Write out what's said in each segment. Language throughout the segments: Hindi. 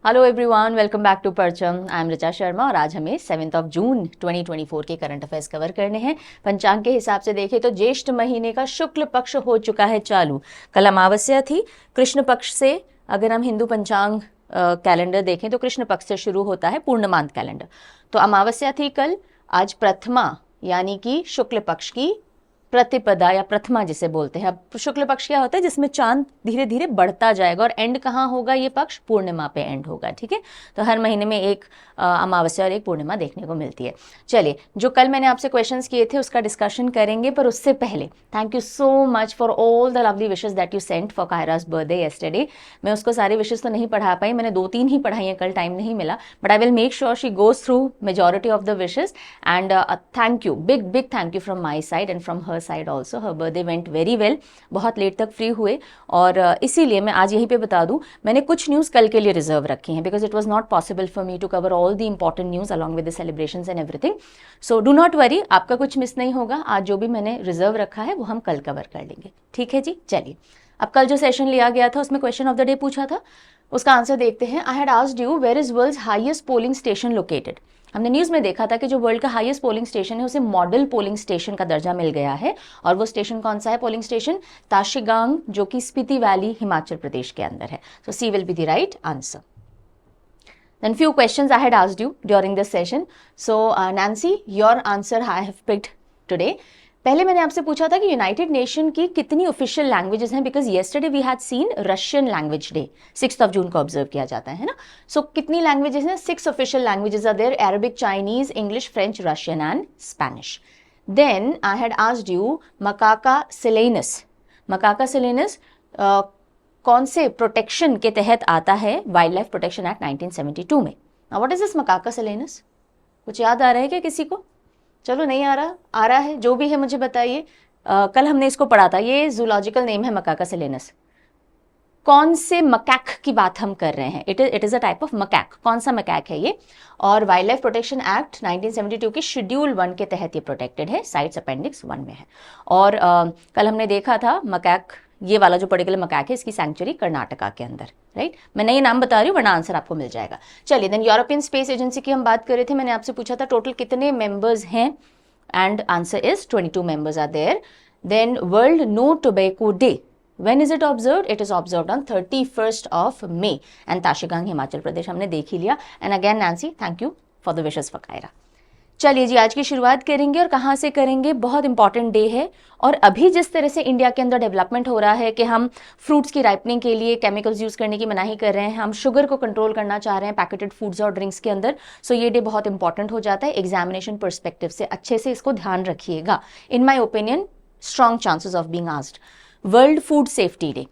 Hello everyone, welcome back to Parcham. I M Richa Sharma और आज हमें 7 जून 2024 के करंट अफेयर्स कवर करने हैं। पंचांग के हिसाब से देखें तो ज्येष्ठ महीने का शुक्ल पक्ष हो चुका है चालू। कल अमावस्या थी। कृष्ण पक्ष से अगर हम हिंदू पंचांग कैलेंडर देखें तो कृष्ण पक्ष से शुरू होता है पूर्णमांत कैलेंडर। तो अमावस्या थी कल। आज प्रथमा यानी कि शुक्ल पक्ष की प्रतिपदा या प्रथमा जिसे बोलते हैं। अब शुक्ल पक्ष क्या होता है? जिसमें चांद धीरे धीरे बढ़ता जाएगा और एंड कहाँ होगा? ये पक्ष पूर्णिमा पे एंड होगा। ठीक है, तो हर महीने में एक अमावस्या और एक पूर्णिमा देखने को मिलती है। चलिए, जो कल मैंने आपसे क्वेश्चंस किए थे उसका डिस्कशन करेंगे, पर उससे पहले thank you so much for all the lovely wishes that you sent for Kaira's birthday yesterday. मैं उसको सारे विशेस तो नहीं पढ़ा पाई, मैंने 2-3 ही पढ़ाई हैं, कल टाइम नहीं मिला, but I will make sure she goes through majority of the wishes and thank you, big big thank you from my side and from her side also. Her birthday went very well. बहुत लेट तक फ्री हुए और इसीलिए मैं आज यहीं पे बता दूं, मैंने कुछ न्यूज़ कल के लिए रिजर्व रखी हैं because it was not possible for me to cover all the important news along with the celebrations and everything. So do not worry, आपका कुछ मिस नहीं होगा। आज जो भी मैंने रिजर्व रखा है वो हम कल कवर कर लेंगे। ठीक है जी, चलिए। अब कल जो सेशन लिया गया था उसमें क्वेश्चन ऑफ द डे पूछा था, उसका आंसर देखते हैं। I had asked you where is world's highest polling station located. हमने न्यूज़ में देखा था कि जो वर्ल्ड का हाईएस्ट पोलिंग स्टेशन है उसे मॉडल पोलिंग स्टेशन का दर्जा मिल गया है। और वो स्टेशन कौन सा है? पोलिंग स्टेशन ताशिगांग, जो कि स्पीति वैली हिमाचल प्रदेश के अंदर है। So C will be the right answer. Then few questions I had asked you during this session. So Nancy, your answer I have picked today. पहले मैंने आपसे पूछा था कि यूनाइटेड नेशन की कितनी ऑफिशियल लैंग्वेजेस हैं, because yesterday we had seen Russian language day, 6 June को ऑब्जर्व किया जाता है ना। सो कितनी लैंग्वेजेस हैं? 6 official languages are there, Arabic, Chinese, English, French, Russian and Spanish. Then I had asked you Macaca silenus. Macaca silenus कौन से प्रोटेक्शन के तहत आता है? वाइल्ड लाइफ प्रोटेक्शन एक्ट 1972 में। Now what is this Macaca silenus? कुछ याद आ रहा है क्या किसी को? चलो, नहीं आ रहा है, जो भी है मुझे बताइए। कल हमने इसको पढ़ा था, ये जूलॉजिकल नेम है मकाका सिलेनस। कौन से मकैक की बात हम कर रहे हैं? It is a type of macaque. कौन सा मकैक है ये? और वाइल्ड लाइफ प्रोटेक्शन एक्ट 1972 के शेड्यूल 1 के तहत ये प्रोटेक्टेड है, साइट्स अपेंडिक्स 1 में है। और कल हमने देखा था मकैक, ये वाला जो पर्टिकुलर मकैक है, इसकी सैंक्चुरी कर्नाटका के अंदर, राइट? मैं नई नाम बता रही हूँ वरना आंसर आपको मिल जाएगा। चलिए, देन यूरोपियन स्पेस एजेंसी की हम बात कर रहे थे। मैंने आपसे पूछा था टोटल कितने मेंबर्स हैं, and answer is 22 members are there. Then world no tobacco day, when is it observed? It is observed on 31st of May and Tashigang Himachal Pradesh हमने देख ही लिया। And again Nancy, thank you for the wishes for Kaira. चलिए जी, आज की शुरुआत करेंगे और कहाँ से करेंगे? बहुत इंपॉर्टेंट डे है। और अभी जिस तरह से इंडिया के अंदर डेवलपमेंट हो रहा है कि हम फ्रूट्स की राइपनिंग के लिए केमिकल्स यूज करने की मनाही कर रहे हैं, हम शुगर को कंट्रोल करना चाह रहे हैं पैकेटेड फूड्स और ड्रिंक्स के अंदर, सो ये डे बहुत इंपॉर्टेंट हो जाता है। एग्जामिनेशन परस्पेक्टिव से अच्छे से इसको ध्यान रखिएगा। In my opinion strong chances of being asked. World Food Safety Day,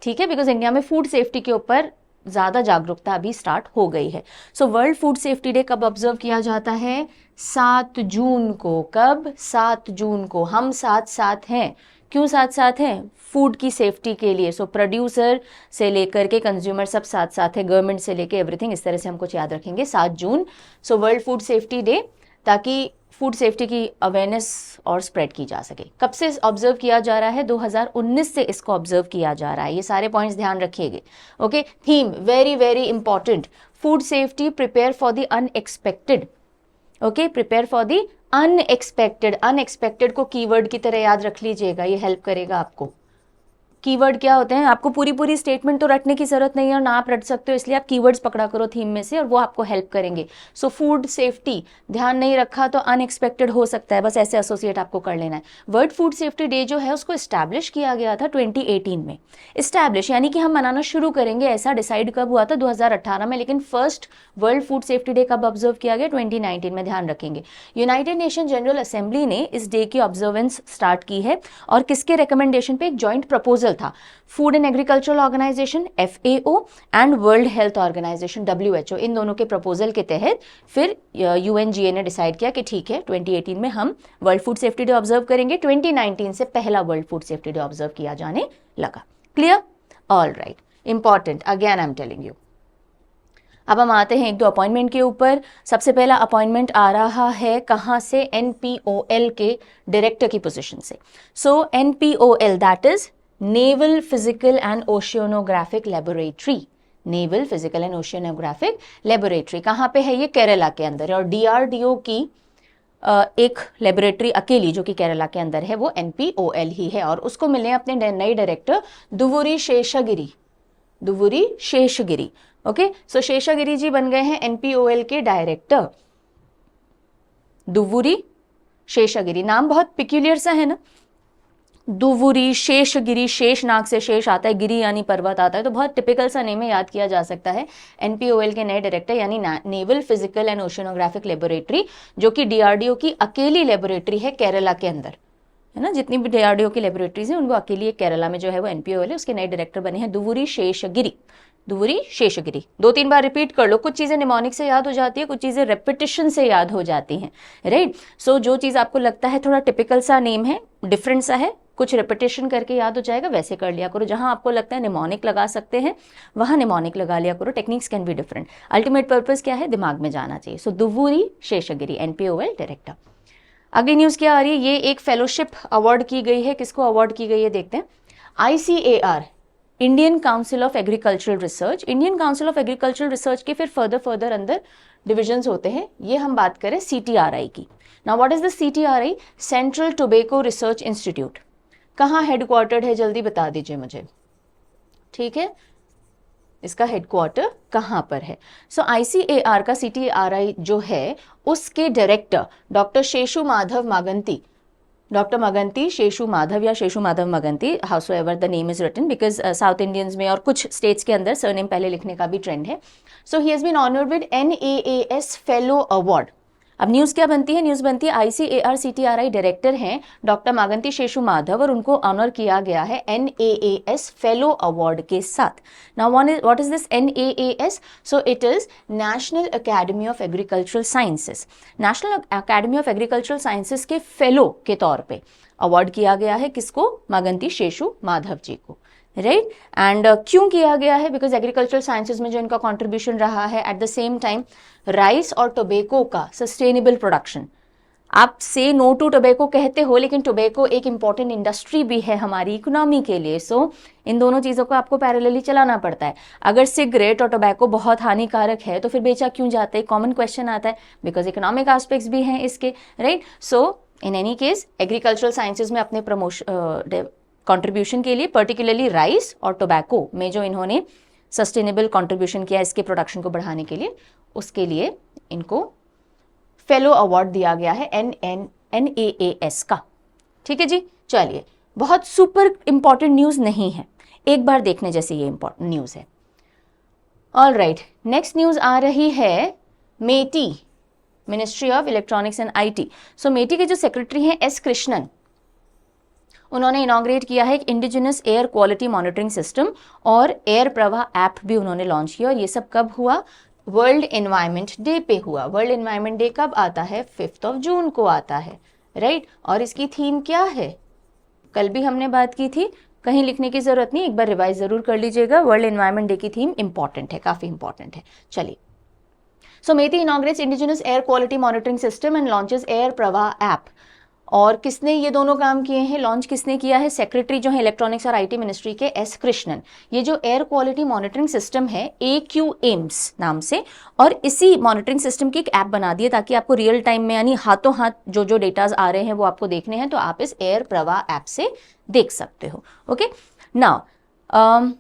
ठीक है, बिकॉज इंडिया में फूड सेफ्टी के ऊपर ज़्यादा जागरूकता अभी स्टार्ट हो गई है। So World Food Safety Day कब ऑब्जर्व किया जाता है? 7 जून को। कब? 7 जून को। हम साथ साथ हैं। क्यों साथ साथ हैं? फूड की सेफ्टी के लिए। सो प्रोड्यूसर से लेकर के कंज्यूमर सब साथ साथ है, गवर्नमेंट से लेकर एवरीथिंग। इस तरह से हम कुछ याद रखेंगे 7 जून। So World Food Safety Day, ताकि फूड सेफ्टी की अवेयरनेस और स्प्रेड की जा सके। कब से ऑब्जर्व किया जा रहा है? 2019 से इसको ऑब्जर्व किया जा रहा है। ये सारे पॉइंट्स ध्यान रखिएगा। Okay, theme very very important, food safety, prepare for the unexpected. Okay, prepare for the unexpected. Unexpected को कीवर्ड की तरह याद रख लीजिएगा, ये हेल्प करेगा आपको। कीवर्ड क्या होते हैं? आपको पूरी स्टेटमेंट तो रटने की जरूरत नहीं है और ना आप रट सकते हो, इसलिए आप कीवर्ड्स पकड़ा करो थीम में से और वो आपको हेल्प करेंगे। सो फूड सेफ्टी ध्यान नहीं रखा तो अनएक्सपेक्टेड हो सकता है, बस ऐसे एसोसिएट आपको कर लेना है। वर्ल्ड फूड सेफ्टी डे जो है उसको इस्टेब्लिश किया गया था 2018 में। इस्टेब्लिश यानी कि हम मनाना शुरू करेंगे, ऐसा डिसाइड कब हुआ था? 2018 में। लेकिन first world Food Safety Day कब ऑब्जर्व किया गया? 2019 में। ध्यान रखेंगे। यूनाइटेड नेशन जनरल असेंबली ने इस डे की ऑब्जर्वेंस स्टार्ट की है और किसके रिकमेंडेशन पे? एक जॉइंट प्रपोजल था food and agricultural organisation FAO and world health organisation WHO, इन दोनों के प्रपोजल के तहत फिर UNGA ने डिसाइड किया कि ठीक है 2018 में हम world Food Safety day observe करेंगे। 2019 से पहला world Food Safety day observe किया जाने लगा। Clear? All right, important, again I am telling you. अब हम आते हैं 1-2 अपॉइंटमेंट के ऊपर। सबसे पहला अपॉइंटमेंट आ रहा है कहाँ से? NPOL के डायरेक्टर की पोजीशन से। So NPOL that is Naval Physical and Oceanographic Laboratory. Naval Physical and Oceanographic Laboratory. कहाँ पे है ये? केरला के अंदर है। और DRDO की एक लेबोरेटरी अकेली जो कि केरला के अंदर है वो NPOL ही है, और उसको मिले अपने नए डायरेक्टर दुवुरी शेषगिरी। दुवुरी शेषगिरी, ओके। सो शेषगिरी जी बन गए हैं NPOL के डायरेक्टर। दुवुरी शेषगिरी, नाम बहुत पिक्यूलियर सा है ना, दुवुरी शेषगिरी, शेष नाग से शेष आता है, गिरी यानी पर्वत आता है, तो बहुत टिपिकल सा नेम है, याद किया जा सकता है। NPOL के नए डायरेक्टर यानी naval Physical and Oceanographic laboratory, जो कि DRDO की अकेली लेबोरेटरी है केरला के अंदर, है ना। जितनी भी DRDO की लेबोरेटरीज हैं उनको अकेली केरला में जो है वो NPOL है, उसके नए डायरेक्टर बने हैं दुवुरी शेषगिरी। दुवुरी शेषगिरी 2-3 बार रिपीट कर लो, कुछ चीजें निमोनिक से याद हो जाती है, कुछ चीजें रेपिटेशन से याद हो जाती हैं, राइट। सो जो चीज आपको लगता है थोड़ा टिपिकल सा नेम है, डिफरेंट सा है, कुछ रेपिटेशन करके याद हो जाएगा, वैसे कर लिया करो। जहां आपको लगता है निमोनिक लगा सकते हैं वहां निमोनिक लगा लिया करो। Techniques can be different, ultimate purpose क्या है? दिमाग में जाना चाहिए। सो दुवुरी शेषगिरी NPOL डायरेक्टर। अगली न्यूज क्या आ रही है? ये एक फेलोशिप अवार्ड की गई है। किसको अवार्ड की गई है देखते हैं। ICAR, Indian council of agricultural research. Indian council of agricultural research के फिर फर्दर अंदर डिविजन्स होते हैं। ये हम बात करें CTRI की। Now what is the CTRI? Central tobacco research institute. कहाँ हेडक्वार्टर्ड है? जल्दी बता दीजिए मुझे, ठीक है। इसका हेडक्वार्टर कहाँ पर है? सो ICAR का CTRI जो है उसके director doctor Sheshu Madhav Maganti, doctor Maganti, Sheshu Madhav या Sheshu Madhav Maganti, howsoever the name is written, because South Indians में और कुछ स्टेट्स के अंदर सरनेम पहले लिखने का भी ट्रेंड है। So he has been honoured with NAAS fellow award. अब न्यूज क्या बनती है? न्यूज बनती है ICAR CTRI डायरेक्टर हैं डॉक्टर मागंती शेषु माधव, और उनको ऑनर किया गया है NAAS फेलो अवार्ड के साथ। Now what is this NAAS? So it is national academy of agricultural sciences. National academy of agricultural sciences के फेलो के तौर पे अवार्ड किया गया है किसको? मागंती शेषु माधव जी को, राइट। एंड क्यों किया गया है? बिकॉज एग्रीकल्चरल साइंसेज में जो इनका कंट्रीब्यूशन रहा है, at the same time rice और टोबैको का सस्टेनेबल प्रोडक्शन। आप से नो टू टोबैको कहते हो, लेकिन टोबैको एक इंपॉर्टेंट इंडस्ट्री भी है हमारी इकोनॉमी के लिए। सो इन दोनों चीज़ों को आपको पैरेलली चलाना पड़ता है। अगर सिगरेट और टोबैको बहुत हानिकारक है तो फिर बेचा क्यों जाता है? कॉमन क्वेश्चन आता है, बिकॉज इकोनॉमिक एस्पेक्ट्स भी हैं इसके, right. So in any case agricultural sciences में अपने कंट्रीब्यूशन के लिए, पर्टिकुलरली राइस और टोबैको में जो इन्होंने सस्टेनेबल कंट्रीब्यूशन किया इसके प्रोडक्शन को बढ़ाने के लिए, उसके लिए इनको फेलो अवार्ड दिया गया है NAAS का, ठीक है जी। चलिए, बहुत सुपर इंपॉर्टेंट न्यूज नहीं है, एक बार देखने जैसे ये इंपॉर्टेंट न्यूज है। ऑल राइट, नेक्स्ट न्यूज आ रही है MeitY, Ministry of Electronics and IT। So MeitY के जो सेक्रेटरी हैं S कृष्णन, उन्होंने इनॉग्रेट किया है एक indigenous air quality monitoring system, और एयर प्रवाह ऐप भी उन्होंने लॉन्च किया। और ये सब कब हुआ? वर्ल्ड एनवायरनमेंट डे पे हुआ। वर्ल्ड एनवायरनमेंट डे कब आता है? 5 जून को आता है, राइट। और इसकी थीम क्या है? कल भी हमने बात की थी, कहीं लिखने की जरूरत नहीं, एक बार रिवाइज जरूर कर लीजिएगा। वर्ल्ड एनवायरनमेंट डे की थीम इंपॉर्टेंट है, काफी इंपॉर्टेंट है। चलिए, so MeitY inaugurates indigenous air quality monitoring system and launches air Pravah app. और किसने ये दोनों काम किए हैं? लॉन्च किसने किया है? सेक्रेटरी जो है इलेक्ट्रॉनिक्स और IT मिनिस्ट्री के S कृष्णन। ये जो एयर क्वालिटी मॉनिटरिंग सिस्टम है AQAIMS नाम से, और इसी मॉनिटरिंग सिस्टम की एक ऐप बना दी है ताकि आपको रियल टाइम में, यानी हाथों हाथ जो जो डेटाज आ रहे हैं वो आपको देखने हैं, तो आप इस एयर प्रवाह ऐप से देख सकते हो, ओके। नाउ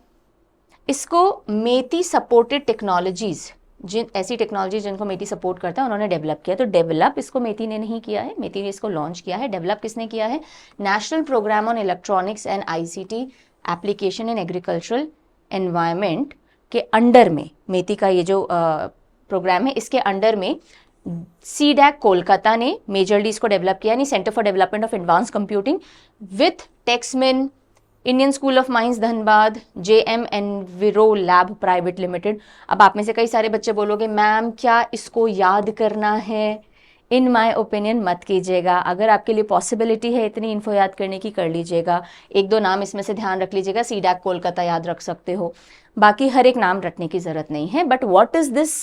इसको मेटी सपोर्टेड टेक्नोलॉजीज, जिन ऐसी टेक्नोलॉजी जिनको मेटी सपोर्ट करता है, उन्होंने डेवलप किया। तो डेवलप इसको मेटी ने नहीं किया है, मेटी ने इसको लॉन्च किया है। डेवलप किसने किया है? National programme on electronics and ICT application in agricultural environment के अंडर में मेटी का ये जो प्रोग्राम है, इसके अंडर में CDAC कोलकाता ने मेजरली इसको डेवलप किया, यानी Centre for Development of Advanced Computing, with Texmin, Indian School of Mines Dhanbad, JM Enviro Lab Private Limited. अब आप में से कई सारे बच्चे बोलोगे मैम क्या इसको याद करना है? इन माय ओपिनियन मत कीजिएगा। अगर आपके लिए पॉसिबिलिटी है इतनी इन्फो याद करने की, कर लीजिएगा। 1-2 नाम इसमें से ध्यान रख लीजिएगा। CDAC कोलकाता याद रख सकते हो, बाकी हर एक नाम रटने की जरूरत नहीं है। But what is this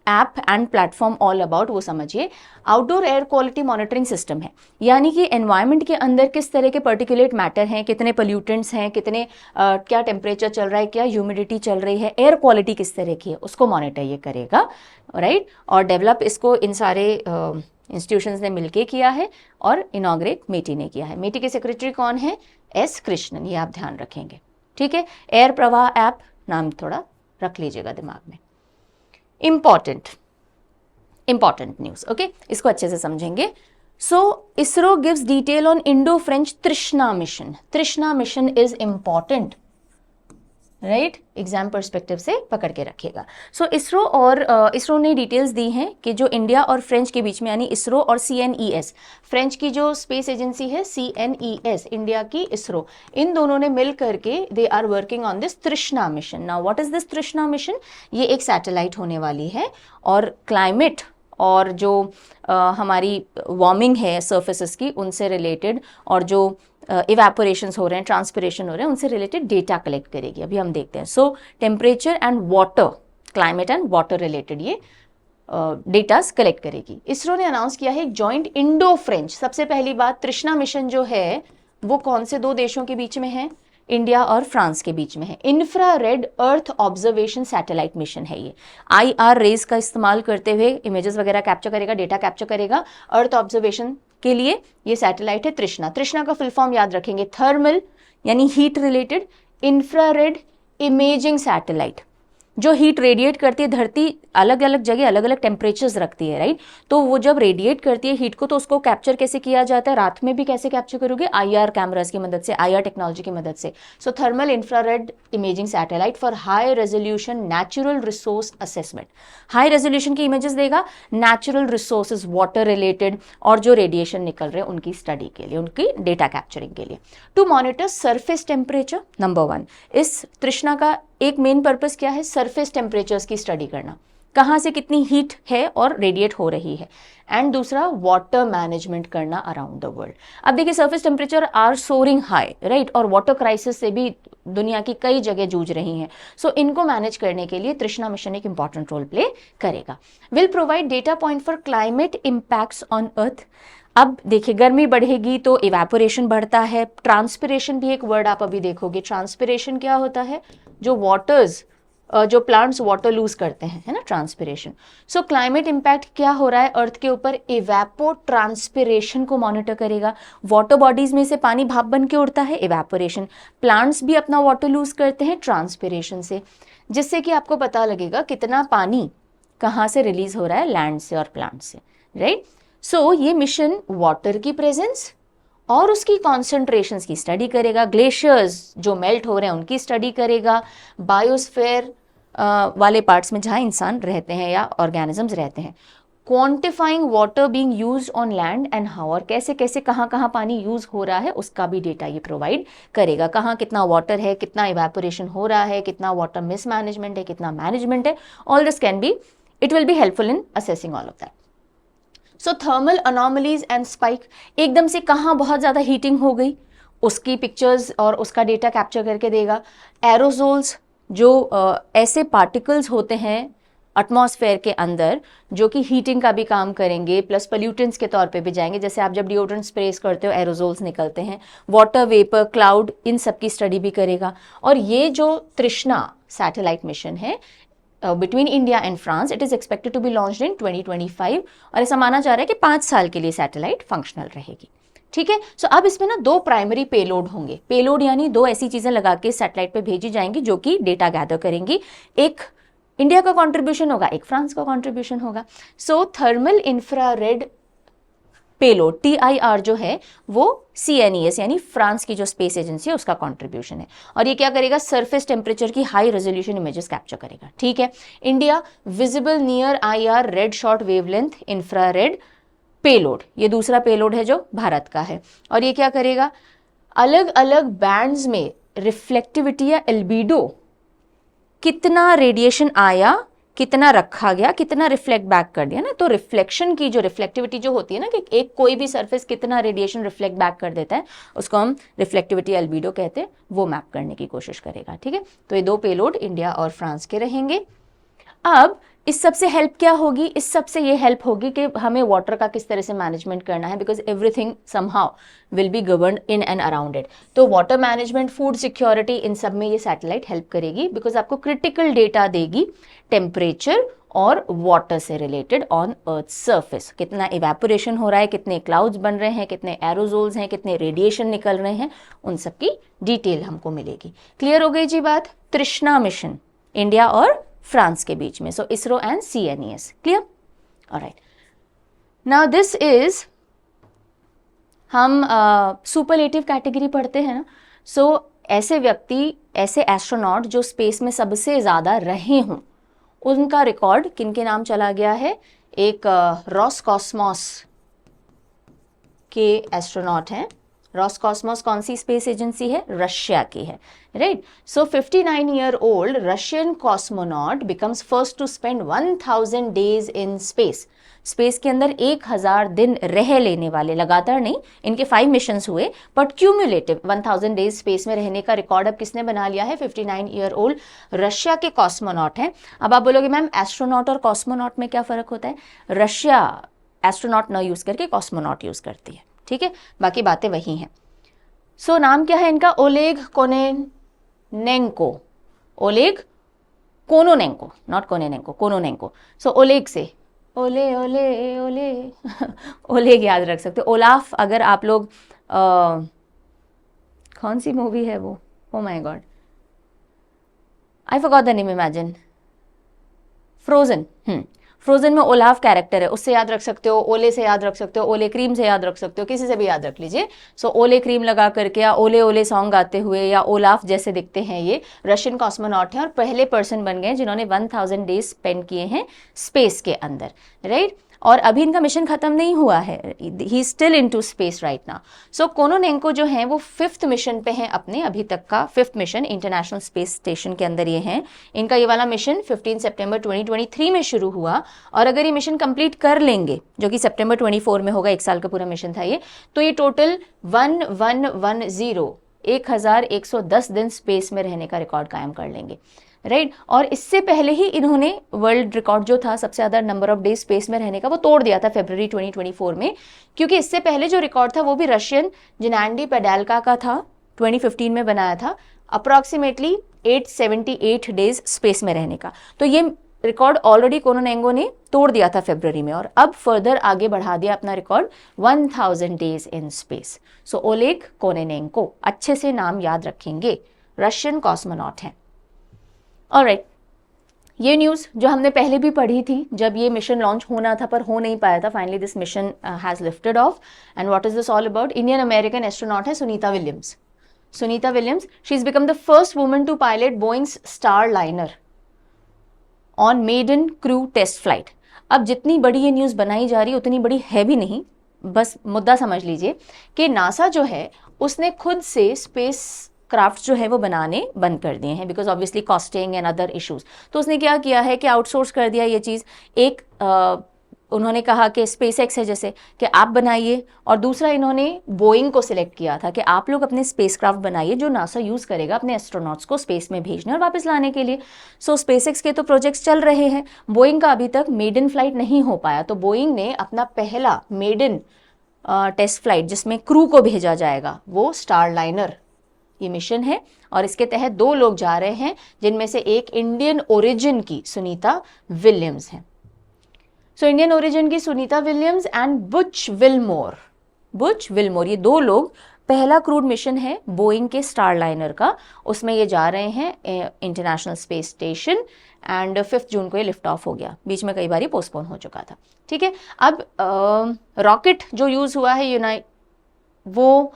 app and platform all about, वो समझिए। Outdoor air quality monitoring system है, यानी कि एनवायरनमेंट के अंदर किस तरह के पर्टिकुलेट मैटर हैं, कितने पोल्यूटेंट्स हैं, कितने क्या टेम्परेचर चल रहा है, क्या ह्यूमिडिटी चल रही है, एयर क्वालिटी किस तरह की है, उसको मॉनिटर ये करेगा, राइट। और डेवलप इसको इन सारे इंस्टीट्यूशंस ने मिलके किया है और इनॉग्रेट मेटी ने किया है। मेटी के सेक्रेटरी कौन है? एस कृष्णन, ये आप ध्यान रखेंगे, ठीक है। एयर प्रवाह ऐप नाम थोड़ा रख लीजिएगा दिमाग में। इंपॉर्टेंट न्यूज, ओके, इसको अच्छे से समझेंगे। So ISRO gives detail on Indo French Trishna mission. Trishna mission is important, right, exam perspective से पकड़ के रखिएगा। सो इसरो ने डिटेल्स दी हैं कि जो इंडिया और फ्रेंच के बीच में, यानी इसरो और CNES, फ्रेंच की जो स्पेस एजेंसी है CNES, इंडिया की इसरो, इन दोनों ने मिल करके they are working on this Trishna mission. Now what is this Trishna mission? ये एक सैटेलाइट होने वाली है और क्लाइमेट और जो हमारी वार्मिंग है सरफेसेस की, उनसे रिलेटेड, और जो इवेपोरेशंस हो रहे हैं, ट्रांसपिरेशन हो रहे हैं, उनसे रिलेटेड डेटा कलेक्ट करेगी। अभी हम देखते हैं। सो temperature and water, climate and water related ये डेटास कलेक्ट करेगी। इसरो ने अनाउंस किया है एक जॉइंट इंडो फ्रेंच। सबसे पहली बात, तृष्णा मिशन जो है वो कौन से दो देशों के बीच में है? इंडिया और फ्रांस के बीच में है। Infrared earth observation satellite mission है ये। IR रेज का इस्तेमाल करते हुए इमेजेस वगैरह कैप्चर करेगा, डेटा कैप्चर करेगा अर्थ ऑब्जर्वेशन के लिए। ये सैटेलाइट है तृष्णा। तृष्णा का फुल फॉर्म याद रखेंगे, थर्मल यानी heat related, infrared imaging satellite. जो हीट रेडिएट करती है, धरती अलग अलग जगह अलग अलग टेम्परेचर्स रखती है, राइट। तो वो जब रेडिएट करती है हीट को, तो उसको कैप्चर कैसे किया जाता है? रात में भी कैसे कैप्चर करोगे? IR कैमरास की मदद से, IR टेक्नोलॉजी की मदद से। So thermal infrared imaging satellite for high resolution natural resource assessment. High resolution की इमेजेस देगा, नेचुरल रिसोर्सेज, वाटर रिलेटेड और जो रेडिएशन निकल रहे हैं उनकी स्टडी के लिए, उनकी डेटा कैप्चरिंग के लिए। To monitor surface temperature, number 1। इस तृष्णा का एक मेन पर्पस क्या है? सरफेस टेम्परेचर्स की स्टडी करना, कहाँ से कितनी हीट है और रेडिएट हो रही है। एंड दूसरा, वाटर मैनेजमेंट करना अराउंड द वर्ल्ड। अब देखिए, surface temperature are soaring high, right, और वाटर क्राइसिस से भी दुनिया की कई जगह जूझ रही हैं। सो इनको मैनेज करने के लिए तृष्णा मिशन एक इंपॉर्टेंट रोल प्ले करेगा। Will provide data point for climate impacts on earth. अब देखिए, गर्मी बढ़ेगी तो इवेपोरेशन बढ़ता है। ट्रांसपिरेशन भी एक वर्ड आप अभी देखोगे। ट्रांसपिरेशन क्या होता है? जो वाटर्स, जो प्लांट्स वाटर लूज करते हैं, है ना, ट्रांसपिरेशन। सो क्लाइमेट इंपैक्ट क्या हो रहा है अर्थ के ऊपर? इवेपो ट्रांसपिरेशन को मॉनिटर करेगा। वाटर बॉडीज में से पानी भाप बन के उड़ता है, इवेपोरेशन। प्लांट्स भी अपना वाटर लूज करते हैं ट्रांसपिरेशन से, जिससे कि आपको पता लगेगा कितना पानी कहाँ से रिलीज हो रहा है, लैंड से और प्लांट से, राइट। सो ये मिशन वाटर की प्रेजेंस और उसकी कॉन्सेंट्रेशंस की स्टडी करेगा। ग्लेशियर्स जो मेल्ट हो रहे हैं उनकी स्टडी करेगा। बायोस्फीयर वाले पार्ट्स में जहाँ इंसान रहते हैं या ऑर्गेनिजम्स रहते हैं। Quantifying water being used on land and how, और कैसे कैसे कहाँ कहाँ पानी यूज हो रहा है उसका भी डेटा ये प्रोवाइड करेगा। कहाँ कितना वाटर है, कितना इवेपोरेशन हो रहा है, कितना वाटर मिसमैनेजमेंट है, कितना मैनेजमेंट है। All this can be, it will be helpful in assessing all of that. So thermal anomalies and spike, एकदम से कहाँ बहुत ज़्यादा हीटिंग हो गई उसकी पिक्चर्स और उसका डेटा कैप्चर करके देगा। एरोजोल्स, जो ऐसे पार्टिकल्स होते हैं एटमॉस्फेयर के अंदर जो कि हीटिंग का भी काम करेंगे, प्लस पोल्यूटेंट्स के तौर पे भी जाएंगे। जैसे आप जब डिओड्रेंट स्प्रे करते हो, एरोजोल्स निकलते हैं। वाटर वेपर, क्लाउड, इन सब की स्टडी भी करेगा। और ये जो तृष्णा सैटेलाइट मिशन है between India and France, it is expected to be launched in 2025 और ऐसा माना जा रहा है कि 5 साल के लिए सैटेलाइट फंक्शनल रहेगी, ठीक है। सो अब इसमें ना 2 प्राइमरी पेलोड होंगे। पेलोड यानी 2 ऐसी चीजें लगा के सैटेलाइट पे भेजी जाएंगी जो कि डेटा गैदर करेंगी। एक इंडिया का कंट्रीब्यूशन होगा, एक फ्रांस का कंट्रीब्यूशन होगा। सो थर्मल इंफ्रारेड पेलोड TIR जो है वो CNES यानी फ्रांस की जो स्पेस एजेंसी है उसका कंट्रीब्यूशन है। और ये क्या करेगा? सरफेस टेम्परेचर की हाई रेजोल्यूशन इमेजेस कैप्चर करेगा, ठीक है। India visible near IR red short wavelength infrared payload, ये दूसरा पेलोड है जो भारत का है। और ये क्या करेगा? अलग अलग बैंड्स में रिफ्लेक्टिविटी या एल्बिडो, कितना रेडिएशन आया, कितना रखा गया, कितना रिफ्लेक्ट बैक कर दिया ना। तो रिफ्लेक्शन की जो रिफ्लेक्टिविटी जो होती है ना, कि एक कोई भी सरफेस कितना रेडिएशन रिफ्लेक्ट बैक कर देता है, उसको हम रिफ्लेक्टिविटी एल्बिडो कहते हैं, वो मैप करने की कोशिश करेगा, ठीक है। तो ये 2 पेलोड इंडिया और फ्रांस के रहेंगे। अब इस सब से हेल्प क्या होगी? इस सब से ये हेल्प होगी कि हमें वाटर का किस तरह से मैनेजमेंट करना है, because everything somehow will be governed in and around it. तो वाटर मैनेजमेंट, फूड सिक्योरिटी, इन सब में ये सैटेलाइट हेल्प करेगी, बिकॉज आपको क्रिटिकल डेटा देगी टेम्परेचर और वाटर से रिलेटेड ऑन अर्थ सर्फेस। कितना इवेपोरेशन हो रहा है, कितने क्लाउड्स बन रहे हैं, कितने एरोजोल्स हैं, कितने रेडिएशन निकल रहे हैं, उन सब की डिटेल हमको मिलेगी। क्लियर हो गई जी बात? तृष्णा मिशन इंडिया और फ्रांस के बीच में, so ISRO and CNES। Clear? Alright, now this is, हम सुपरलेटिव कैटेगरी पढ़ते हैं ना, सो ऐसे व्यक्ति, ऐसे एस्ट्रोनॉट जो स्पेस में सबसे ज्यादा रहे हों, उनका रिकॉर्ड किनके नाम चला गया है? एक रॉसकॉस्मॉस के एस्ट्रोनॉट हैं। रॉसकॉस्मॉस कौन सी स्पेस एजेंसी है? रशिया की है, right? So 59-year-old Russian cosmonaut becomes first to spend 1000 days in space. Space के अंदर 1000 दिन रह लेने वाले, लगातार नहीं, इनके 5 मिशंस हुए, बट क्यूमुलेटिव 1000 डेज स्पेस में रहने का रिकॉर्ड अब किसने बना लिया है? 59-year-old रशिया के कॉस्मोनॉट हैं। अब आप बोलोगे मैम एस्ट्रोनॉट और कॉस्मोनॉट में क्या फर्क होता है? रशिया एस्ट्रोनॉट न यूज करके कॉस्मोनॉट यूज करती है, ठीक है, बाकी बातें वही हैं। सो नाम क्या है इनका? Oleg Konenenko, Oleg Kononenko, not Konenenko, Kononenko. So Oleg से ओले ओले ओले ओलेग याद रख सकते हो। ओलाफ, अगर आप लोग कौन सी मूवी है वो? Oh my God, I forgot the name, imagine, frozen. Frozen में ओलाफ कैरेक्टर है, उससे याद रख सकते हो, ओले से याद रख सकते हो, ओले क्रीम से याद रख सकते हो, किसी से भी याद रख लीजिए। सो ओले क्रीम लगा करके या ओले ओले सॉन्ग गाते हुए या ओलाफ जैसे दिखते हैं, ये रशियन कॉस्मोनॉट हैं और पहले पर्सन बन गए जिन्होंने 1000 डेज स्पेंड किए हैं स्पेस के अंदर, राइट? और अभी इनका मिशन खत्म नहीं हुआ है, he still into space right now. So Kononenko जो हैं वो 5th मिशन पे हैं अपने, अभी तक का 5th mission international space station के अंदर ये हैं। इनका ये वाला मिशन 15 सितंबर 2023 में शुरू हुआ, और अगर ये मिशन कंप्लीट कर लेंगे, जो कि सितंबर 24 में होगा, 1 साल का पूरा मिशन था ये, तो ये टोटल 1110 दिन स्पेस में रहने का रिकॉर्ड कायम कर लेंगे, राइट? और इससे पहले ही इन्होंने वर्ल्ड रिकॉर्ड जो था सबसे ज्यादा नंबर ऑफ डेज स्पेस में रहने का, वो तोड़ दिया था फरवरी 2024 में, क्योंकि इससे पहले जो रिकॉर्ड था वो भी रशियन जिनांडी पेडाल्का का था, 2015 में बनाया था, अप्रॉक्सीमेटली 878 डेज स्पेस में रहने का। तो ये रिकॉर्ड ऑलरेडी कोनोनेंको ने तोड़ दिया था फरवरी में, और अब फर्दर आगे बढ़ा दिया अपना record 1000 days in space. So Oleg Konenenko, अच्छे से नाम याद रखेंगे, रशियन कॉस्मोनॉट हैं। ऑलराइट, ये न्यूज़ जो हमने पहले भी पढ़ी थी, जब ये मिशन लॉन्च होना था पर हो नहीं पाया था, finally this mission has lifted off. And what is this all about? Indian American astronaut है Sunita Williams. Sunita Williams, she is become the first woman to pilot Boeing's Starliner on maiden crew test flight. अब जितनी बड़ी ये न्यूज़ बनाई जा रही है उतनी बड़ी है भी नहीं, बस मुद्दा समझ लीजिए कि नासा जो है उसने खुद से स्पेस क्राफ्ट जो है वो बनाने बंद कर दिए हैं, because obviously costing and other issues. तो उसने क्या किया है कि आउटसोर्स कर दिया ये चीज़। एक उन्होंने कहा कि स्पेसएक्स है जैसे कि आप बनाइए, और दूसरा इन्होंने बोइंग को सिलेक्ट किया था कि आप लोग अपने स्पेसक्राफ्ट बनाइए जो नासा यूज़ करेगा अपने एस्ट्रोनॉट्स को स्पेस में भेजने और वापस लाने के लिए। सो स्पेसएक्स के तो प्रोजेक्ट्स चल रहे हैं, बोइंग का अभी तक मेडन फ्लाइट नहीं हो पाया। तो बोइंग ने अपना पहला मेडन टेस्ट फ्लाइट जिसमें क्रू को भेजा जाएगा, वो स्टार लाइनर ये मिशन है, और इसके तहत 2 लोग जा रहे हैं, जिनमें से एक इंडियन ओरिजिन की सुनीता विलियम्स हैं। सो इंडियन ओरिजिन की Sunita Williams and Butch Wilmore, ये 2 लोग, पहला क्रूड मिशन है बोइंग के स्टार लाइनर का, उसमें ये जा रहे हैं इंटरनेशनल स्पेस स्टेशन, एंड 5 जून को ये लिफ्ट ऑफ हो गया, बीच में कई बार पोस्टपोन हो चुका था, ठीक है। अब रॉकेट जो यूज हुआ है वो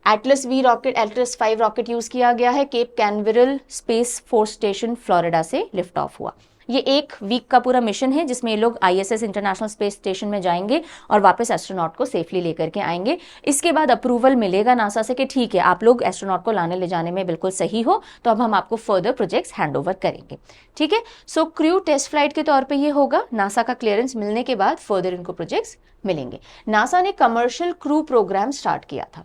Atlas V rocket, Atlas 5 rocket use किया गया है, Cape Canaveral space force station Florida से लिफ्ट ऑफ हुआ। ये 1 वीक का पूरा मिशन है जिसमें ये लोग ISS इंटरनेशनल स्पेस स्टेशन में जाएंगे और वापस एस्ट्रोनॉट को सेफली लेकर के आएंगे। इसके बाद अप्रूवल मिलेगा नासा से कि ठीक है आप लोग एस्ट्रोनॉट को लाने ले जाने में बिल्कुल सही हो, तो अब हम आपको फर्दर प्रोजेक्ट्स हैंड ओवर करेंगे, ठीक है। सो क्रू टेस्ट फ्लाइट के तौर पर ये होगा, नासा का क्लियरेंस मिलने के बाद फर्दर इनको प्रोजेक्ट्स मिलेंगे। नासा ने कमर्शियल क्रू प्रोग्राम स्टार्ट किया था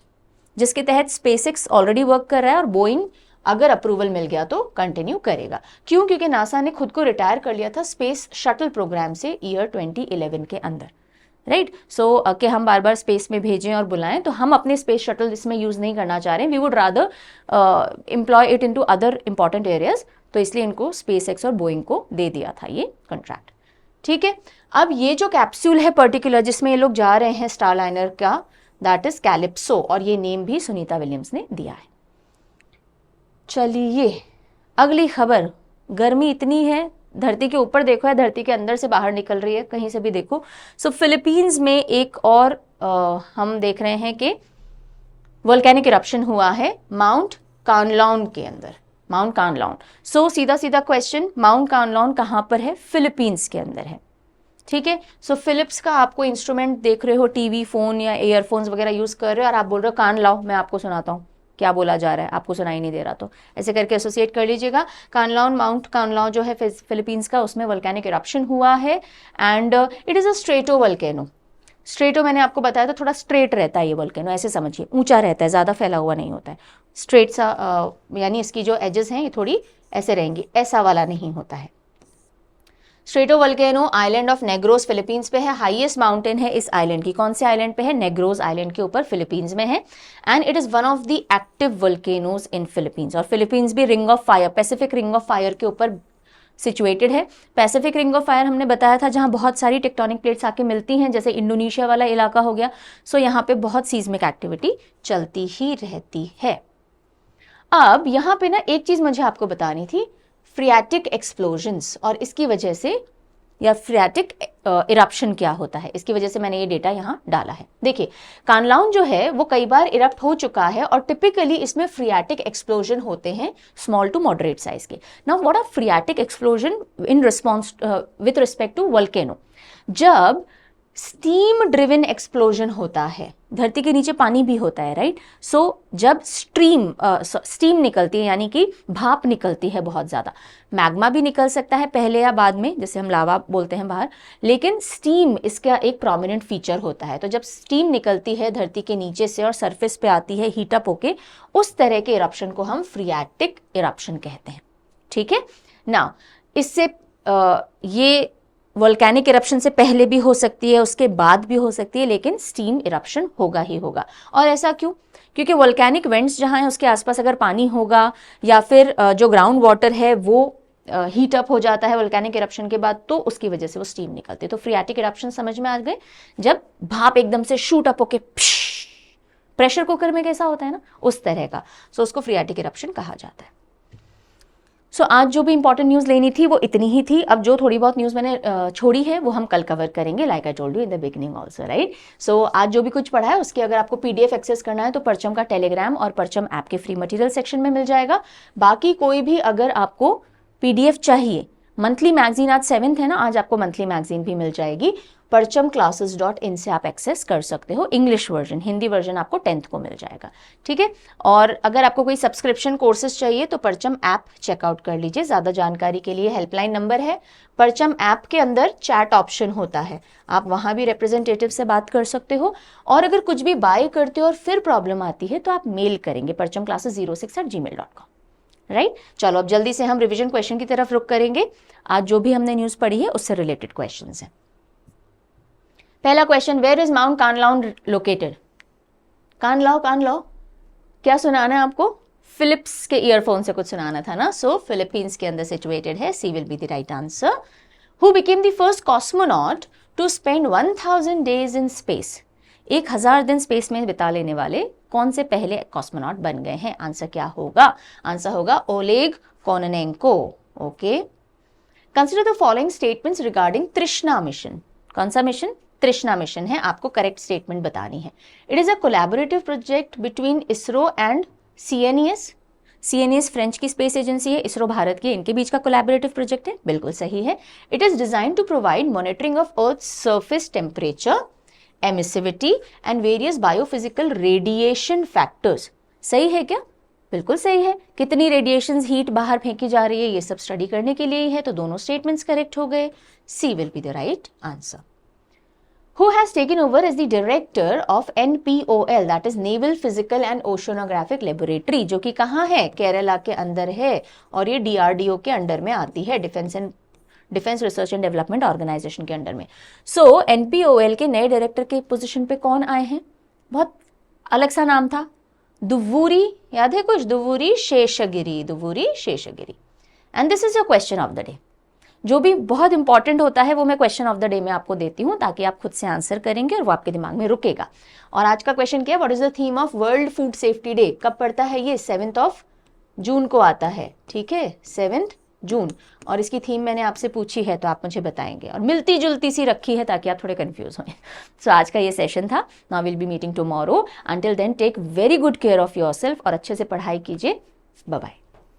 जिसके तहत स्पेसएक्स ऑलरेडी वर्क कर रहा है और बोइंग अगर अप्रूवल मिल गया तो कंटिन्यू करेगा। क्यों? क्योंकि नासा ने खुद को रिटायर कर लिया था स्पेस शटल प्रोग्राम से ईयर 2011 के अंदर, राइट। सो कि हम बार बार स्पेस में भेजें और बुलाएं, तो हम अपने स्पेस शटल इसमें यूज नहीं करना चाह रहे हैं। We would rather employ it into other important areas, तो इसलिए इनको स्पेस एक्स और बोइंग को दे दिया था ये कॉन्ट्रैक्ट, ठीक है। अब ये जो कैप्सूल है पर्टिकुलर जिसमें ये लोग जा रहे हैं स्टारलाइनर का, दैट इज कैलिप्सो, और ये नेम भी सुनीता विलियम्स ने दिया है। चलिए अगली खबर, गर्मी इतनी है, धरती के ऊपर देखो या धरती के अंदर से बाहर निकल रही है, कहीं से भी देखो। सो फिलीपींस में एक और हम देख रहे हैं कि वोल्केनिक इरप्शन हुआ है माउंट कानलाउन के अंदर, माउंट कानलाउन। सो सीधा सीधा क्वेश्चन, माउंट कानलाउन कहाँ पर है? फिलीपींस के अंदर है, ठीक है। सो फिलिप्स का आपको इंस्ट्रूमेंट देख रहे हो, टीवी, फोन या ईयरफोन्स वगैरह यूज कर रहे हो, और आप बोल रहे हो कान लाओ, मैं आपको सुनाता हूँ क्या बोला जा रहा है, आपको सुनाई नहीं दे रहा, तो ऐसे करके एसोसिएट कर लीजिएगा। कानलाउन, माउंट कानलाउन जो है फिलीपींस का, उसमें वोल्केनिक इरप्शन हुआ है and it is a strato volcano. Strato मैंने आपको बताया था, थोड़ा स्ट्रेट रहता है ये वोल्केनो, ऐसे समझिए, ऊंचा रहता है, ज्यादा फैला हुआ नहीं होता है, स्ट्रेट सा, यानी इसकी जो एजेस हैं ये थोड़ी ऐसे रहेंगी, ऐसा वाला नहीं होता है। Stratovolcano island of Negros Philippines पे है, हाईएस्ट माउंटेन है इस आइलैंड की। कौन से आइलैंड पे है? नेग्रोस आइलैंड के ऊपर फिलीपींस में है, and it is one of the active volcanoes in Philippines. और फिलीपींस भी ring of fire, Pacific ring of fire के ऊपर सिचुएटेड है। पैसिफिक रिंग ऑफ फायर हमने बताया था जहां बहुत सारी टेक्टोनिक प्लेट्स आके मिलती हैं, जैसे इंडोनेशिया वाला इलाका हो गया। सो यहाँ पे बहुत सीस्मिक एक्टिविटी चलती ही रहती है। अब यहाँ पे ना एक चीज मुझे आपको बतानी थी, फ्रियाटिक एक्सप्लोजन्स, और इसकी वजह से, या फ्रियाटिक इरप्शन क्या होता है, इसकी वजह से मैंने ये डेटा यहाँ डाला है। देखिए कानलाउन जो है वो कई बार इरप्ट हो चुका है, और टिपिकली इसमें फ्रियाटिक एक्सप्लोजन होते हैं स्मॉल टू मॉडरेट साइज के। Now what are phreatic explosion in response with respect to volcano? जब स्टीम ड्रिवन एक्सप्लोजन होता है, धरती के नीचे पानी भी होता है, राइट। सो जब स्टीम निकलती है, यानी कि भाप निकलती है बहुत ज्यादा, मैग्मा भी निकल सकता है पहले या बाद में, जैसे हम लावा बोलते हैं बाहर, लेकिन स्टीम इसका एक प्रोमिनेंट फीचर होता है। तो जब स्टीम निकलती है धरती के नीचे से और सरफेस पे आती है हीट अप होके, उस तरह के इरप्शन को हम फ्रियाटिक इरप्शन कहते हैं, ठीक है ना। इससे ये वोल्केनिक इरप्शन से पहले भी हो सकती है, उसके बाद भी हो सकती है, लेकिन स्टीम इरप्शन होगा ही होगा। और ऐसा क्यों? क्योंकि वोल्केनिक वेंट्स जहां है उसके आसपास अगर पानी होगा, या फिर जो ग्राउंड वाटर है वो हीट अप हो जाता है वोल्केनिक इरप्शन के बाद, तो उसकी वजह से वो स्टीम निकलती है। तो फ्रियाटिक इरप्शन समझ में आ गए, जब भाप एकदम से शूट अप होके प्रेशर कुकर में कैसा होता है ना, उस तरह का। सो उसको फ्रियाटिक इरप्शन कहा जाता है। सो आज जो भी इंपॉर्टेंट न्यूज़ लेनी थी वो इतनी ही थी। अब जो थोड़ी बहुत न्यूज़ मैंने छोड़ी है वो हम कल कवर करेंगे, like I told you in the beginning also, right. So आज जो भी कुछ पढ़ा है उसके अगर आपको पीडीएफ एक्सेस करना है तो परचम का टेलीग्राम और परचम ऐप के फ्री मटेरियल सेक्शन में मिल जाएगा। बाकी कोई भी अगर आपको पीडीएफ चाहिए, मंथली मैगजीन आज 7th है ना, आज आपको मंथली मैगजीन भी मिल जाएगी। parchamclasses.in से आप एक्सेस कर सकते हो, इंग्लिश वर्जन, हिंदी वर्जन आपको 10th को मिल जाएगा, ठीक है। और अगर आपको कोई सब्सक्रिप्शन कोर्सेज चाहिए तो परचम ऐप चेकआउट कर लीजिए। ज़्यादा जानकारी के लिए हेल्पलाइन नंबर है, परचम ऐप के अंदर चैट ऑप्शन होता है, आप वहाँ भी रिप्रेजेंटेटिव से बात कर सकते हो। और अगर कुछ भी बाय करते हो और फिर प्रॉब्लम आती है तो आप मेल करेंगे parchamclasses06@gmail.com, राइट। चलो अब जल्दी से हम रिवीजन क्वेश्चन की तरफ रुक करेंगे। आज जो भी हमने न्यूज़ पढ़ी है उससे रिलेटेड क्वेश्चन है। पहला question, where is mount Kanlaon located? Kanlaon क्या सुनाना है आपको? फिलिप्स के ईयरफोन से कुछ सुनाना था ना। सो फिलीपींस के अंदर सिचुएटेड है, C will be the right answer. Who became the first cosmonaut to spend 1000 days in space? 1000 दिन स्पेस में बिता लेने वाले कौन से पहले कॉस्मोनॉट बन गए हैं? आंसर क्या होगा? आंसर होगा Oleg Kononenko. Okay, consider the following statements regarding तृष्णा मिशन। कौन सा मिशन? तृष्णा मिशन है, आपको करेक्ट स्टेटमेंट बतानी है। It is a collaborative project between ISRO and CNES. CNES French की स्पेस एजेंसी है, इसरो भारत की, इनके बीच का कोलैबोरेटिव प्रोजेक्ट है, बिल्कुल सही है। It is design to provide monitoring of earth surface temperature, emissivity and various biophysical radiation factors. सही है क्या? बिल्कुल सही है। कितनी रेडिएशन हीट बाहर फेंकी जा रही है ये सब स्टडी करने के लिए ही है, तो दोनों स्टेटमेंट्स करेक्ट हो गए। C will be the right answer. Who has taken over as the director of NPOL, that is Naval Physical and Oceanographic Laboratory, जो कि कहाँ है, केरला के अंदर है और ये DRDO के अंडर में आती है, defence research and development organisation के अंडर में। सो NPOL के नए डायरेक्टर के पोजीशन पे कौन आए हैं? बहुत अलग सा नाम था, दुव्वूरी, याद है कुछ? Duvvuri Seshagiri, Duvvuri Seshagiri. And this is your question of the day. जो भी बहुत इंपॉर्टेंट होता है वो मैं क्वेश्चन ऑफ द डे में आपको देती हूँ ताकि आप खुद से आंसर करेंगे और वो आपके दिमाग में रुकेगा। और आज का क्वेश्चन क्या है? What is the theme of world Food Safety Day? कब पड़ता है ये? 7 जून को आता है, ठीक है, 7 जून। और इसकी थीम मैंने आपसे पूछी है तो आप मुझे बताएंगे, और मिलती जुलती सी रखी है ताकि आप थोड़े कंफ्यूज हों। सो आज का ये सेशन था। Now will be meeting tomorrow. Until then take very good care of yourself और अच्छे से पढ़ाई कीजिए। Bye bye.